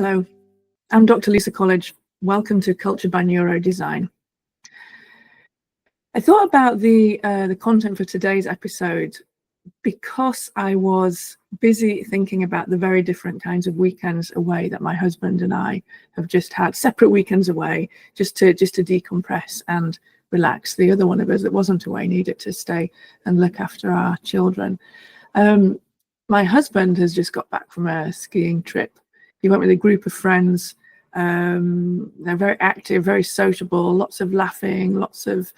Hello, I'm Dr. Lisa College. Welcome to Culture by Neurodesign. I thought about the content for today's episode because I was busy thinking about the very different kinds of weekends away that my husband and I have just had, separate weekends away, just to decompress and relax. The other one of us that wasn't away needed to stay and look after our children. My husband has just got back from a skiing trip. He went with a group of friends. They're very active, very sociable, lots of laughing, lots of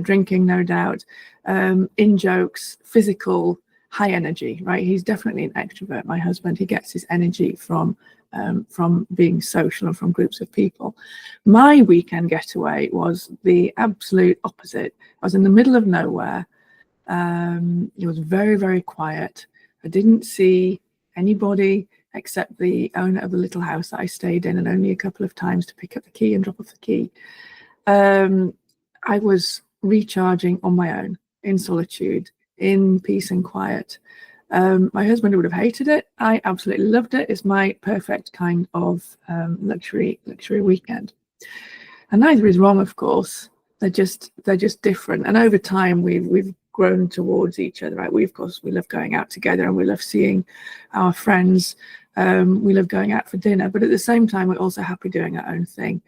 drinking, no doubt, in jokes, physical, high energy, right? He's definitely an extrovert, my husband. He gets his energy from being social and from groups of people. My weekend getaway was the absolute opposite. I was in the middle of nowhere. It was very, very quiet. I didn't see anybody except the owner of the little house that I stayed in, and only a couple of times to pick up the key and drop off the key. I was recharging on my own, in solitude, in peace and quiet. My husband would have hated it. I absolutely loved it. It's my perfect kind of luxury weekend. And neither is wrong, of course. They're just different. And over time, we've grown towards each other, right? We love going out together, and we love seeing our friends. We love going out for dinner, but at the same time, we're also happy doing our own thing.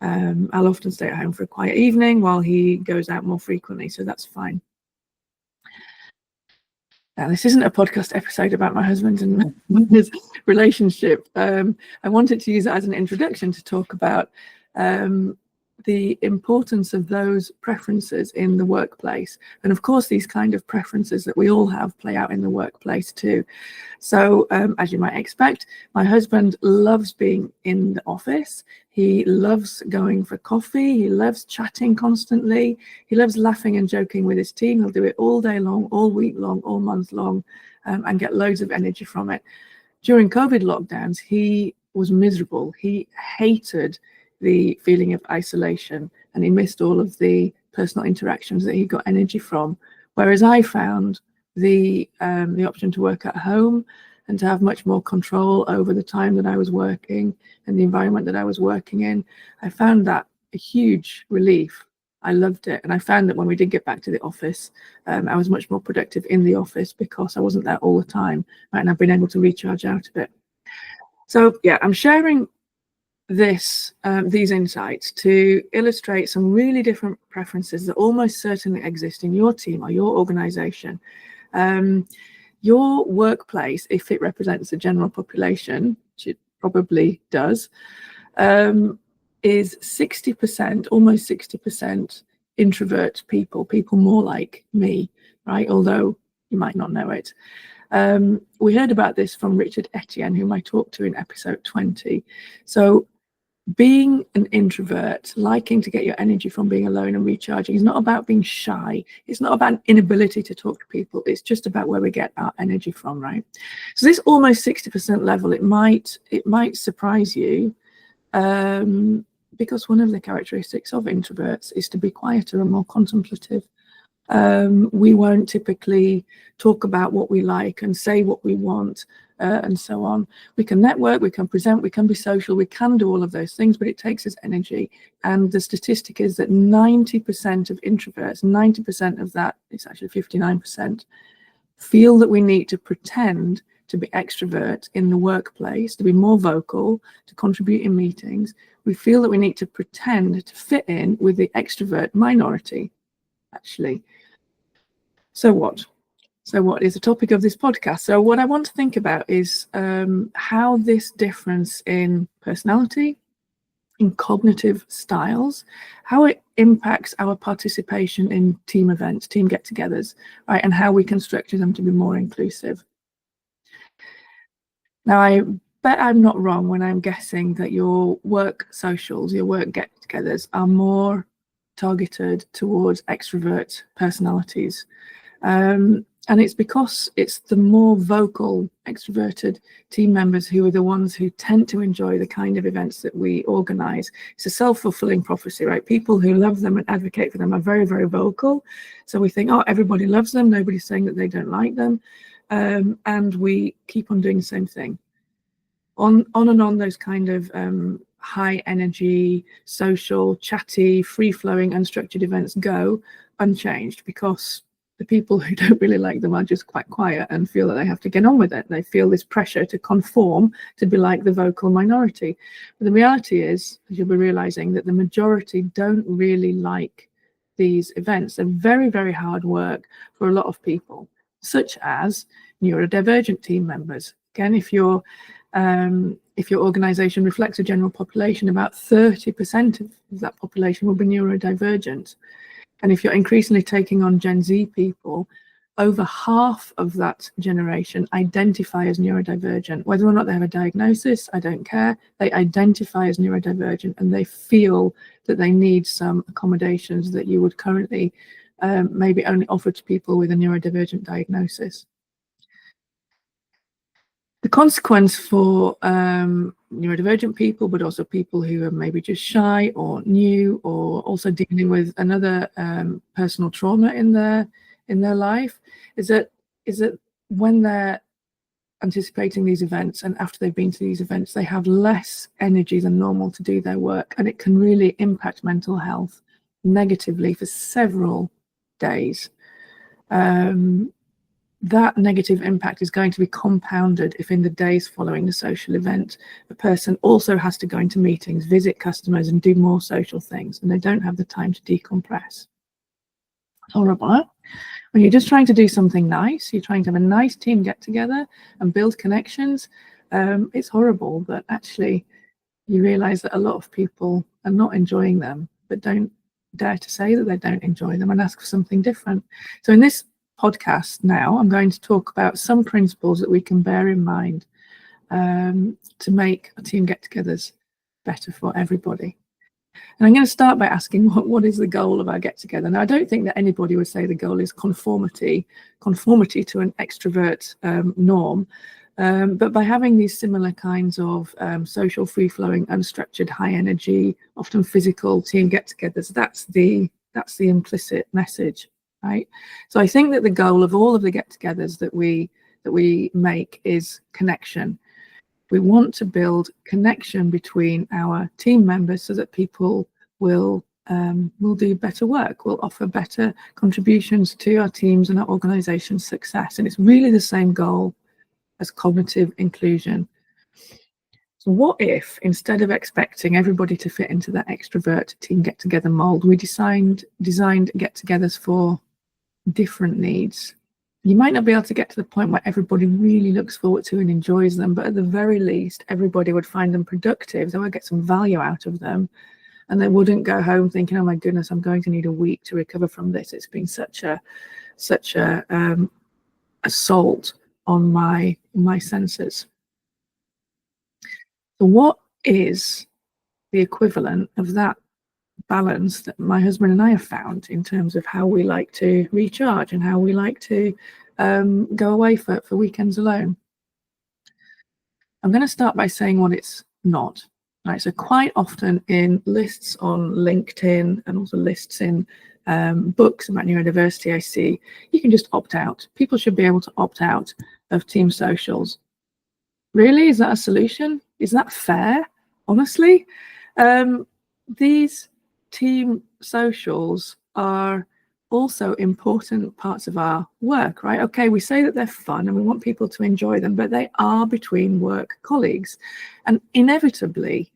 I'll often stay at home for a quiet evening while he goes out more frequently, so that's fine. Now, this isn't a podcast episode about my husband and his relationship. I wanted to use it as an introduction to talk about the importance of those preferences in the workplace. And of course, these kind of preferences that we all have play out in the workplace too. So as you might expect, my husband loves being in the office. He loves going for coffee. He loves chatting constantly. He loves laughing and joking with his team. He'll do it all day long, all week long, all month long, and get loads of energy from it. During COVID lockdowns, he was miserable. He hated the feeling of isolation, and he missed all of the personal interactions that he got energy from. Whereas I found the option to work at home and to have much more control over the time that I was working and the environment that I was working in, I found that a huge relief. I loved it. And I found that when we did get back to the office, I was much more productive in the office because I wasn't there all the time, right? And I've been able to recharge out a bit. So yeah, I'm sharing these insights to illustrate some really different preferences that almost certainly exist in your team or your organization. Your workplace, if it represents the general population, which it probably does, is 60%, almost 60% introvert people more like me, right? Although you might not know it. We heard about this from Richard Etienne, whom I talked to in episode 20. So being an introvert, liking to get your energy from being alone and recharging, is not about being shy. It's not about an inability to talk to people. It's just about where we get our energy from, right? So this almost 60% level, it might surprise you, because one of the characteristics of introverts is to be quieter and more contemplative. We won't typically talk about what we like and say what we want, and so on. We can network, we can present, we can be social, we can do all of those things, but it takes us energy. And the statistic is that 90% of introverts, 90% of that, it's actually 59%, feel that we need to pretend to be extrovert in the workplace, to be more vocal, to contribute in meetings. We feel that we need to pretend to fit in with the extrovert minority, actually. So what? So what is the topic of this podcast? So what I want to think about is how this difference in personality, in cognitive styles, how it impacts our participation in team events, team get-togethers, right? And how we can structure them to be more inclusive. Now, I bet I'm not wrong when I'm guessing that your work socials, your work get-togethers are more targeted towards extrovert personalities. And it's because it's the more vocal, extroverted team members who are the ones who tend to enjoy the kind of events that we organize. It's a self-fulfilling prophecy, right? People who love them and advocate for them are very, very vocal. So we think, oh, everybody loves them. Nobody's saying that they don't like them. And we keep on doing the same thing. on and on those kind of high energy, social, chatty, free-flowing, unstructured events go unchanged, because the people who don't really like them are just quite quiet and feel that they have to get on with it. They feel this pressure to conform, to be like the vocal minority. But the reality is, as you'll be realizing, that the majority don't really like these events. They're very, very hard work for a lot of people, such as neurodivergent team members. Again, if your organization reflects a general population, about 30% of that population will be neurodivergent. And if you're increasingly taking on Gen Z people, over half of that generation identify as neurodivergent. Whether or not they have a diagnosis, I don't care. They identify as neurodivergent, and they feel that they need some accommodations that you would currently maybe only offer to people with a neurodivergent diagnosis. The consequence for neurodivergent people, but also people who are maybe just shy or new, or also dealing with another personal trauma in their life, is that when they're anticipating these events and after they've been to these events, they have less energy than normal to do their work, and it can really impact mental health negatively for several days. That negative impact is going to be compounded if in the days following the social event, the person also has to go into meetings, visit customers, and do more social things, and they don't have the time to decompress. It's horrible. When you're just trying to do something nice, you're trying to have a nice team get together and build connections, it's horrible, but actually you realize that a lot of people are not enjoying them, but don't dare to say that they don't enjoy them and ask for something different. So in this podcast now, I'm going to talk about some principles that we can bear in mind to make our team get-togethers better for everybody. And I'm going to start by asking what is the goal of our get-together. Now, I don't think that anybody would say the goal is conformity to an extrovert norm, but by having these similar kinds of social, free-flowing, unstructured, high-energy, often physical team get-togethers, that's the implicit message. Right. So I think that the goal of all of the get-togethers that we make is connection. We want to build connection between our team members so that people will do better work, will offer better contributions to our teams and our organization's success. And it's really the same goal as cognitive inclusion. So what if, instead of expecting everybody to fit into that extrovert team get-together mold, we designed get-togethers for different needs? You might not be able to get to the point where everybody really looks forward to and enjoys them, but at the very least, everybody would find them productive. They would get some value out of them, and they wouldn't go home thinking, "Oh my goodness, I'm going to need a week to recover from this. It's been such a assault on my senses." So what is the equivalent of that balance that my husband and I have found in terms of how we like to recharge and how we like to go away for weekends alone? I'm going to start by saying what it's not. Right, so quite often in lists on LinkedIn and also lists in books about neurodiversity, I see you can just opt out. People should be able to opt out of team socials. Really? Is that a solution? Is that fair? Honestly, these team socials are also important parts of our work, right? Okay, we say that they're fun and we want people to enjoy them, but they are between work colleagues, and inevitably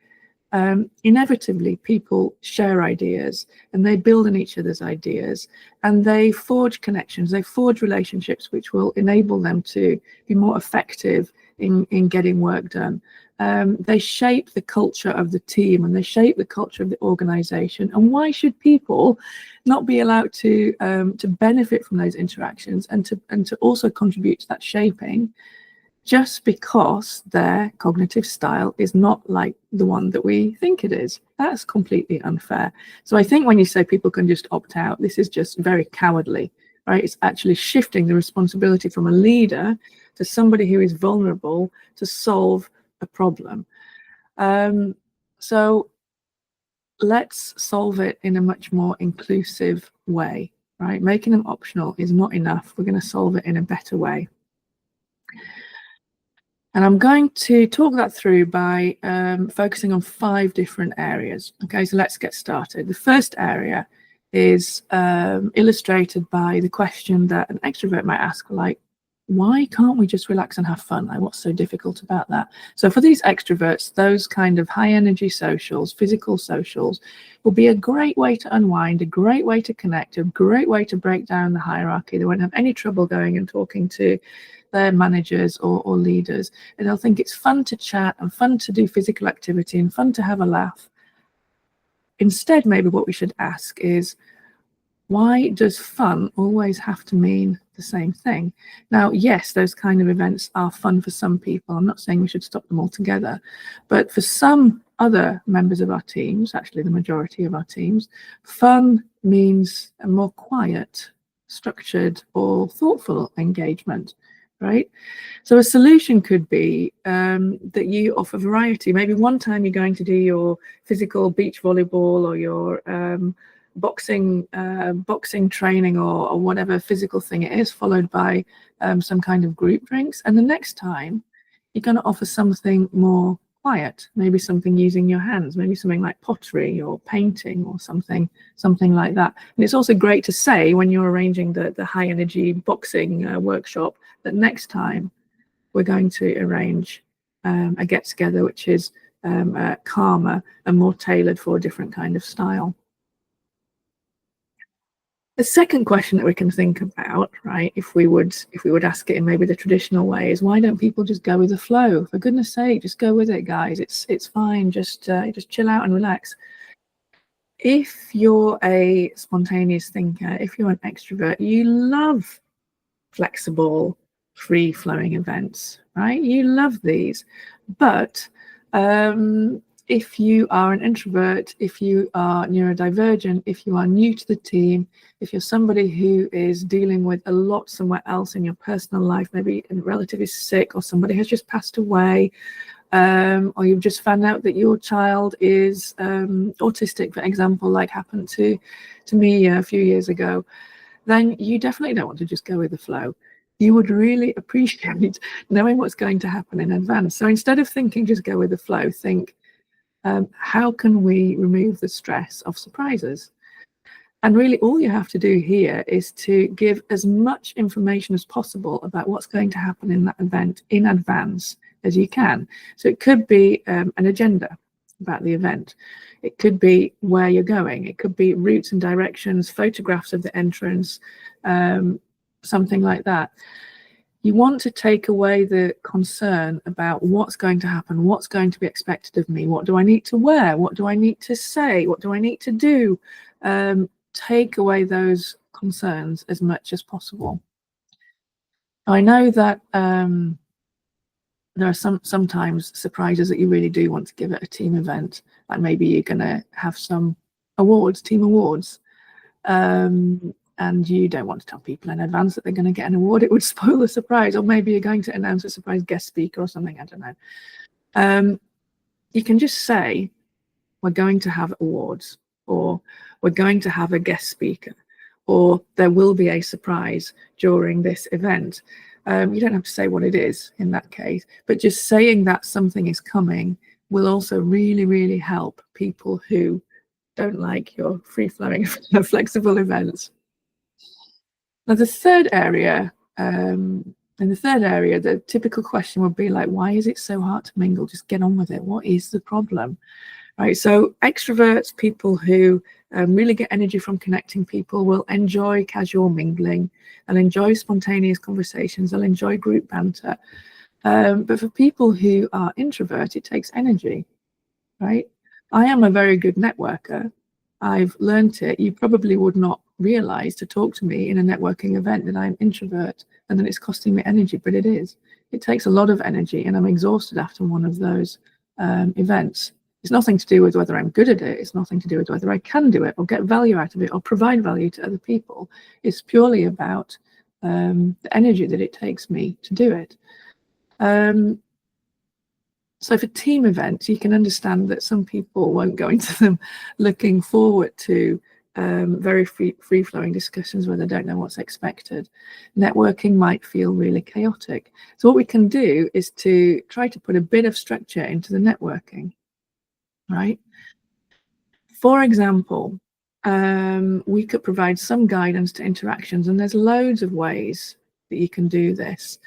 people share ideas and they build on each other's ideas and they forge connections, they forge relationships which will enable them to be more effective in getting work done. They shape the culture of the team and they shape the culture of the organization. And why should people not be allowed to benefit from those interactions and to also contribute to that shaping, just because their cognitive style is not like the one that we think it is? That's completely unfair. So I think when you say people can just opt out, this is just very cowardly, right? It's actually shifting the responsibility from a leader to somebody who is vulnerable to solve a problem. So let's solve it in a much more inclusive way, right? Making them optional is not enough. We're going to solve it in a better way. And I'm going to talk that through by focusing on 5 different areas. Okay, so let's get started. The first area is illustrated by the question that an extrovert might ask, like, why can't we just relax and have fun? Like, what's so difficult about that? So for these extroverts, those kind of high energy socials, physical socials, will be a great way to unwind, a great way to connect, a great way to break down the hierarchy. They won't have any trouble going and talking to their managers or leaders, and they'll think it's fun to chat and fun to do physical activity and fun to have a laugh. Instead, maybe what we should ask is, why does fun always have to mean the same thing? Now, yes, those kind of events are fun for some people. I'm not saying we should stop them altogether, but for some other members of our teams, actually the majority of our teams, fun means a more quiet, structured or thoughtful engagement, right? So a solution could be that you offer variety. Maybe one time you're going to do your physical beach volleyball or your boxing training or whatever physical thing it is, followed by some kind of group drinks. And the next time you're going to offer something more quiet, maybe something using your hands, maybe something like pottery or painting or something like that. And it's also great to say when you're arranging the high energy boxing workshop that next time we're going to arrange a get together which is calmer and more tailored for a different kind of style. The second question that we can think about, right, if we would ask it in maybe the traditional way, is why don't people just go with the flow? For goodness sake, just go with it, guys. It's fine. Just chill out and relax. If you're a spontaneous thinker, if you're an extrovert, you love flexible, free-flowing events, right? You love these. But if you are an introvert, if you are neurodivergent, if you are new to the team, if you're somebody who is dealing with a lot somewhere else in your personal life, maybe a relative is sick or somebody has just passed away, or you've just found out that your child is autistic, for example, like happened to me a few years ago, then you definitely don't want to just go with the flow. You would really appreciate knowing what's going to happen in advance. So instead of thinking just go with the flow, think, how can we remove the stress of surprises? And really all you have to do here is to give as much information as possible about what's going to happen in that event in advance as you can. So it could be an agenda about the event. It could be where you're going. It could be routes and directions, photographs of the entrance, something like that. You want to take away the concern about what's going to happen, what's going to be expected of me, what do I need to wear, what do I need to say, what do I need to do? Take away those concerns as much as possible. I know that there are sometimes surprises that you really do want to give at a team event, like maybe you're going to have some awards, team awards, and you don't want to tell people in advance that they're going to get an award. It would spoil the surprise. Or maybe you're going to announce a surprise guest speaker or something, I don't know. You can just say, we're going to have awards, or we're going to have a guest speaker, or there will be a surprise during this event. You don't have to say what it is in that case, but just saying that something is coming will also really, really help people who don't like your free-flowing, flexible events. Now, the third area, the typical question would be like, why is it so hard to mingle? Just get on with it. What is the problem? Right. So extroverts, people who really get energy from connecting people, will enjoy casual mingling and enjoy spontaneous conversations. They'll enjoy group banter. But for people who are introvert, it takes energy. Right. I am a very good networker. I've learned it. You probably would not realize to talk to me in a networking event that I'm introvert and that it's costing me energy, but it is. It takes a lot of energy and I'm exhausted after one of those events. It's nothing to do with whether I'm good at it. It's nothing to do with whether I can do it or get value out of it or provide value to other people. It's purely about the energy that it takes me to do it. So for team events, you can understand that some people won't go into them looking forward to very free-flowing discussions where they don't know what's expected. Networking might feel really chaotic. So what we can do is to try to put a bit of structure into the networking, right? For example, we could provide some guidance to interactions, and there's loads of ways that you can do this.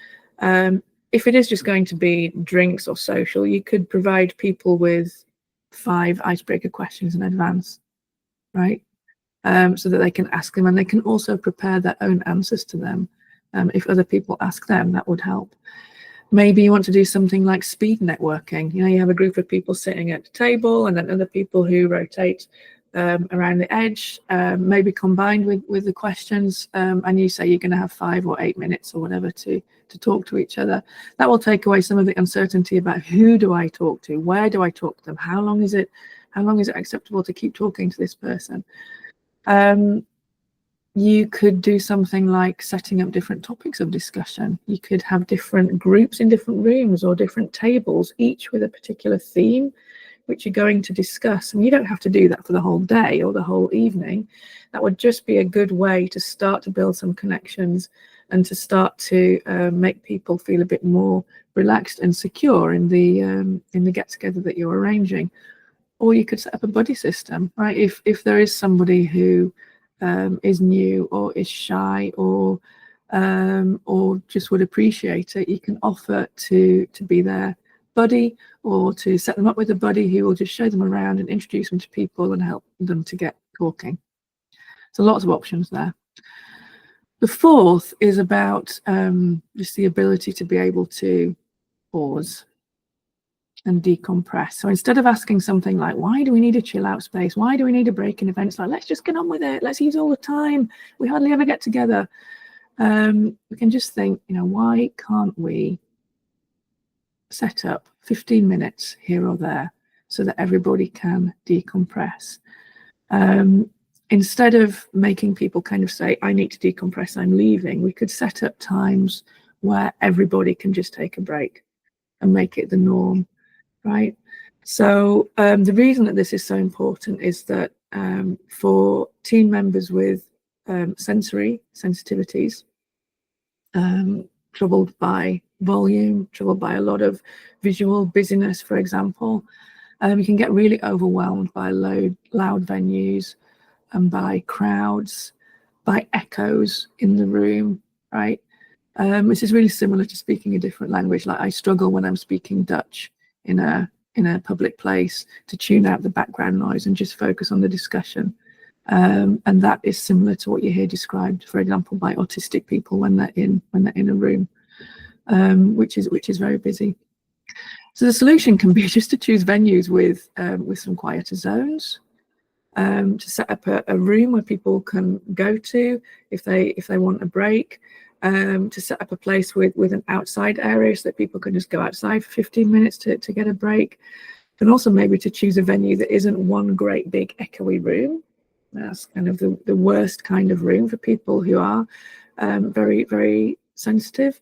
If it is just going to be drinks or social, you could provide people with 5 icebreaker questions in advance, right? So that they can ask them, and they can also prepare their own answers to them. If other people ask them, that would help. Maybe you want to do something like speed networking. You know, you have a group of people sitting at the table, and then other people who rotate around the edge, maybe combined with the questions, and you say you're going to have 5 or 8 minutes or whatever to talk to each other. That will take away some of the uncertainty about who do I talk to, where do I talk to them, how long is it acceptable to keep talking to this person. You could do something like setting up different topics of discussion. You could have different groups in different rooms or different tables, each with a particular theme which you're going to discuss. And you don't have to do that for the whole day or the whole evening. That would just be a good way to start to build some connections and to start to make people feel a bit more relaxed and secure in the get-together that you're arranging. Or you could set up a buddy system, right? If there is somebody who is new or is shy or just would appreciate it, you can offer to be their buddy, or to set them up with a buddy who will just show them around and introduce them to people and help them to get talking. So lots of options there. The fourth is about just the ability to be able to pause and decompress. So instead of asking something like, why do we need a chill out space? Why do we need a break in events? Like, let's just get on with it. Let's use all the time. We hardly ever get together. We can just think, you know, why can't we set up 15 minutes here or there so that everybody can decompress? Instead of making people kind of say, I need to decompress, I'm leaving, we could set up times where everybody can just take a break and make it the norm. Right. So the reason that this is so important is that for team members with sensory sensitivities, troubled by volume, troubled by a lot of visual busyness, for example, you can get really overwhelmed by loud venues and by crowds, by echoes in the room, right? This is really similar to speaking a different language. Like, I struggle when I'm speaking Dutch in a public place to tune out the background noise and just focus on the discussion. And that is similar to what you hear described, for example, by autistic people when they're in a room, which is very busy. So the solution can be just to choose venues with some quieter zones, to set up a room where people can go to if they want a break. To set up a place with an outside area so that people can just go outside for 15 minutes to get a break. And also maybe to choose a venue that isn't one great big echoey room. That's kind of the worst kind of room for people who are very, very sensitive.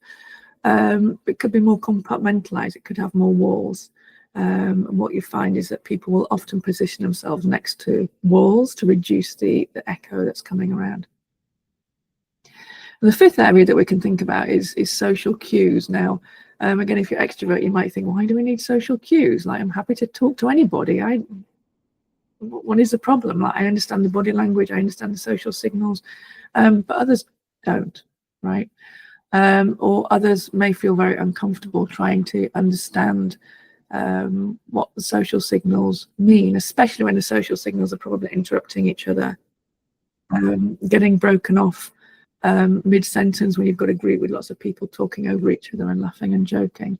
It could be more compartmentalized. It could have more walls. And what you find is that people will often position themselves next to walls to reduce the echo that's coming around. The fifth area that we can think about is social cues. Now, again, if you're extrovert, you might think, why do we need social cues? Like, I'm happy to talk to anybody. What is the problem? Like, I understand the body language, I understand the social signals, but others don't, right? Or others may feel very uncomfortable trying to understand what the social signals mean, especially when the social signals are probably interrupting each other, getting broken off mid-sentence when you've got a group with lots of people talking over each other and laughing and joking.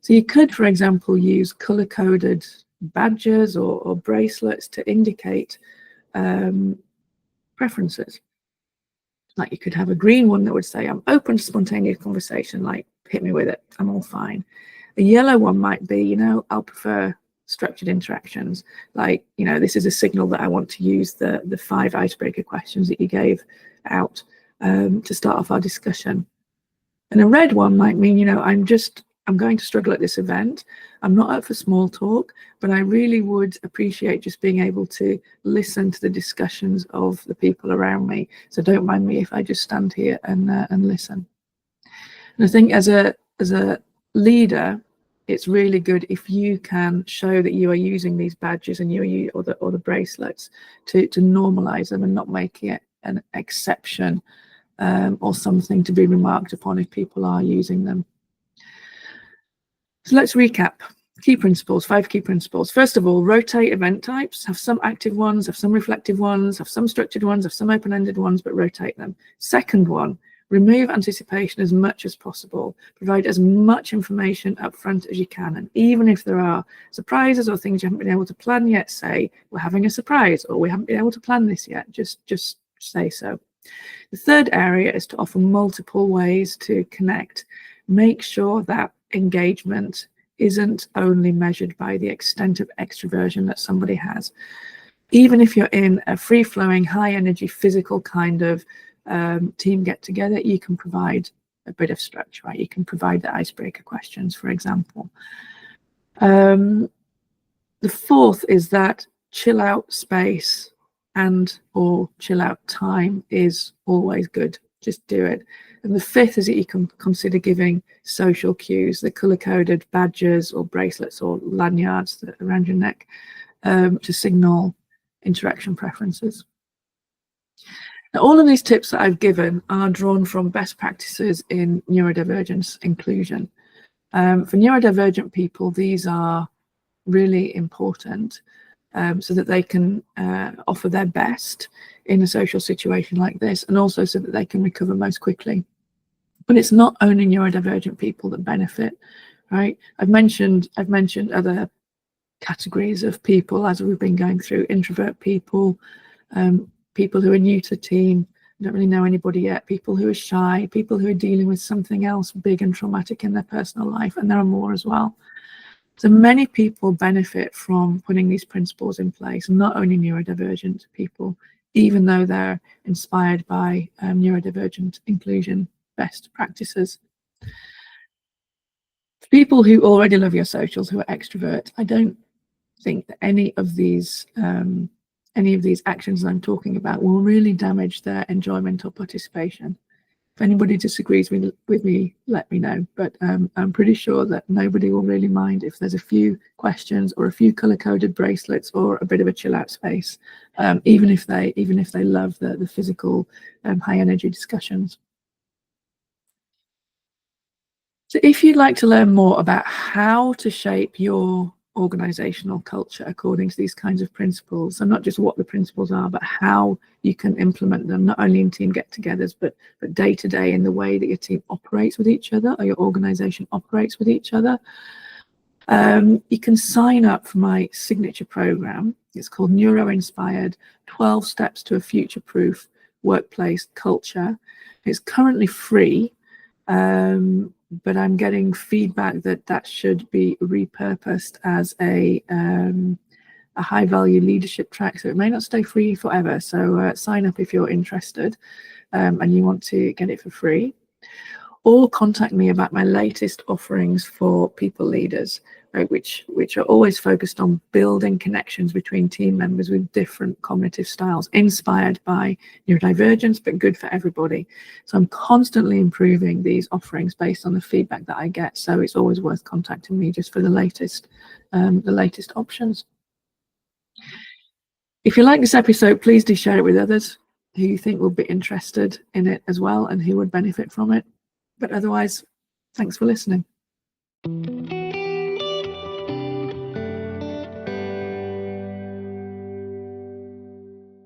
So you could, for example, use color-coded badges or bracelets to indicate preferences. Like, you could have a green one that would say, I'm open to spontaneous conversation, like, hit me with it, I'm all fine. A yellow one might be, you know, I'll prefer structured interactions, like, you know, this is a signal that I want to use the 5 icebreaker questions that you gave out to start off our discussion. And a red one might mean, you know, I'm just I'm going to struggle at this event. I'm not up for small talk, but I really would appreciate just being able to listen to the discussions of the people around me. So don't mind me if I just stand here and listen. And I think as a leader, it's really good if you can show that you are using these badges and or the bracelets to normalize them and not making it an exception or something to be remarked upon if people are using them. So let's recap. Key principles, 5 key principles. First of all, rotate event types. Have some active ones, have some reflective ones, have some structured ones, have some open-ended ones, but rotate them. Second one, remove anticipation as much as possible. Provide as much information up front as you can. And even if there are surprises or things you haven't been able to plan yet, say, we're having a surprise, or we haven't been able to plan this yet. Just say so. The third area is to offer multiple ways to connect. Make sure that engagement isn't only measured by the extent of extroversion that somebody has. Even if you're in a free-flowing, high-energy, physical kind of team get-together, you can provide a bit of structure, right? You can provide the icebreaker questions, for example. The fourth is that chill out space or chill out time is always good. Just do it. And the fifth is that you can consider giving social cues, the color-coded badges or bracelets or lanyards around your neck to signal interaction preferences. Now, all of these tips that I've given are drawn from best practices in neurodivergence inclusion. For neurodivergent people, these are really important so that they can offer their best in a social situation like this, and also so that they can recover most quickly. But it's not only neurodivergent people that benefit, right? I've mentioned other categories of people as we've been going through: introvert people, people who are new to the team, don't really know anybody yet, people who are shy, people who are dealing with something else big and traumatic in their personal life, and there are more as well. So many people benefit from putting these principles in place, not only neurodivergent people, even though they're inspired by neurodivergent inclusion best practices. For people who already love your socials, who are extrovert, I don't think that any of these actions I'm talking about will really damage their enjoyment or participation. If anybody disagrees with me, let me know. But I'm pretty sure that nobody will really mind if there's a few questions or a few color-coded bracelets or a bit of a chill-out space, even if they love the physical high-energy discussions. So if you'd like to learn more about how to shape your organizational culture according to these kinds of principles, and not just what the principles are, but how you can implement them, not only in team get-togethers, but day to day in the way that your team operates with each other, or your organization operates with each other, you can sign up for my signature program. It's called Neuro-Inspired 12 Steps to a Future-Proof Workplace Culture. It's currently free, but I'm getting feedback that should be repurposed as a high-value leadership track, so it may not stay free forever. So sign up if you're interested and you want to get it for free, or contact me about my latest offerings for people leaders, right, which are always focused on building connections between team members with different cognitive styles, inspired by neurodivergence, but good for everybody. So I'm constantly improving these offerings based on the feedback that I get. So it's always worth contacting me just for the latest options. If you like this episode, please do share it with others who you think will be interested in it as well and who would benefit from it. But otherwise, thanks for listening.